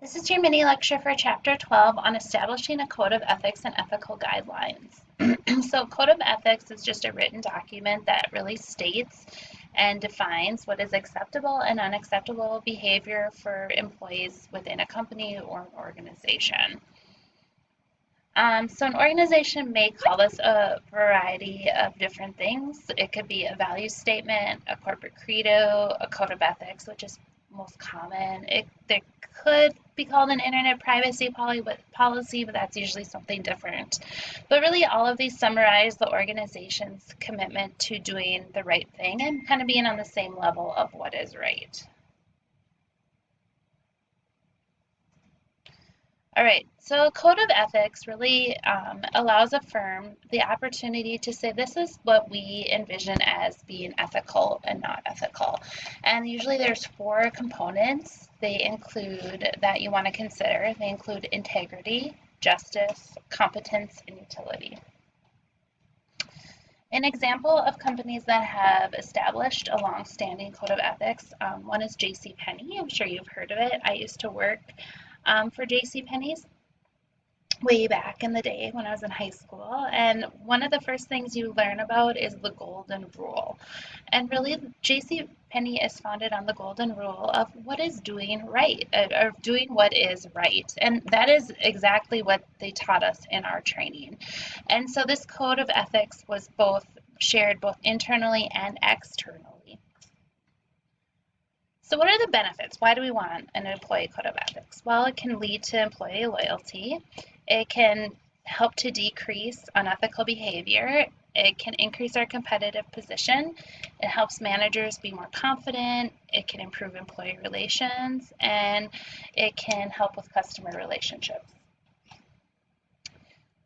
This is your mini lecture for Chapter 12 on establishing a code of ethics and ethical guidelines. So code of ethics is just a written document that really states and defines what is acceptable and unacceptable behavior for employees within a company or an organization. So an organization may call this a variety of different things. It could be a value statement, a corporate credo, a code of ethics, which is most common. There could be called an internet privacy policy, but that's usually something different. But really, all of these summarize the organization's commitment to doing the right thing and kind of being on the same level of what is right. All right, so a code of ethics really allows a firm the opportunity to say this is what we envision as being ethical and not ethical. And usually there's four components they include that you want to consider. They include integrity, justice, competence, and utility. An example of companies that have established a long-standing code of ethics, one is JCPenney. I'm sure you've heard of it. I used to work for JCPenney's way back in the day when I was in high school. And one of the first things you learn about is the golden rule. And really, JCPenney is founded on the golden rule of what is doing right, or doing what is right. And that is exactly what they taught us in our training. And so this code of ethics was shared both internally and externally. So what are the benefits? Why do we want an employee code of ethics? Well, it can lead to employee loyalty. It can help to decrease unethical behavior. It can increase our competitive position. It helps managers be more confident. It can improve employee relations, and it can help with customer relationships.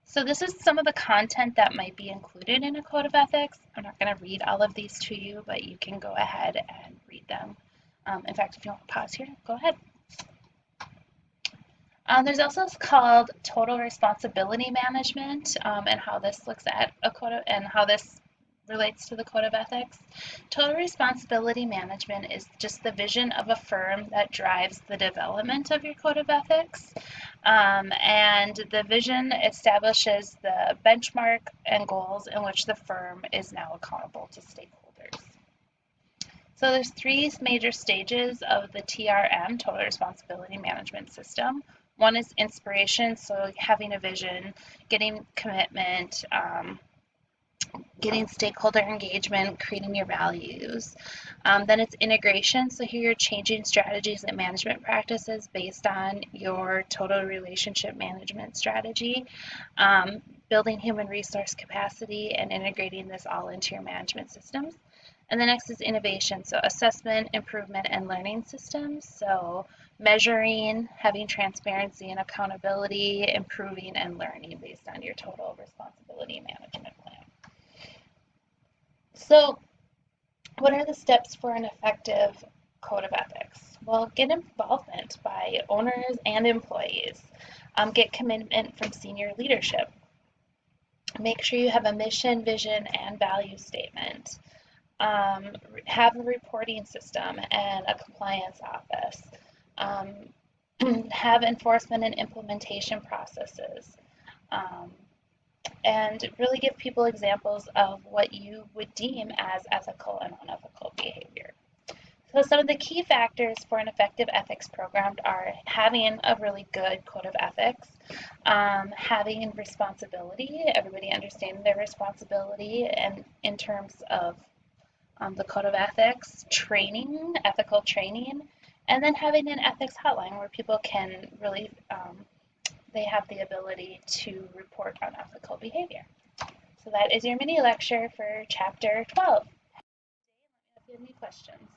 So this is some of the content that might be included in a code of ethics. I'm not going to read all of these to you, but you can go ahead and read them. In fact, if you want to pause here, go ahead. There's also called total responsibility management, and how this looks at a code of, and how this relates to the code of ethics. Total responsibility management is just the vision of a firm that drives the development of your code of ethics. And the vision establishes the benchmark and goals in which the firm is now accountable to stakeholders. So there's three major stages of the TRM, Total Responsibility Management System. One is inspiration, so having a vision, getting commitment, getting stakeholder engagement, creating your values. Then it's integration, so here you're changing strategies and management practices based on your total relationship management strategy, building human resource capacity and integrating this all into your management systems. And the next is innovation, so assessment, improvement, and learning systems. So measuring, having transparency and accountability, improving and learning based on your total responsibility management plan. So what are the steps for an effective code of ethics? Well, get involvement by owners and employees. Get commitment from senior leadership. Make sure you have a mission, vision, and value statement. Have a reporting system and a compliance office. Have enforcement and implementation processes. And really give people examples of what you would deem as ethical and unethical behavior. So some of the key factors for an effective ethics program are having a really good code of ethics, having responsibility, everybody understanding their responsibility, and in terms of the code of ethics, training, ethical training, and then having an ethics hotline where people can really, they have the ability to report on ethical behavior. So that is your mini lecture for Chapter 12. If you have any questions.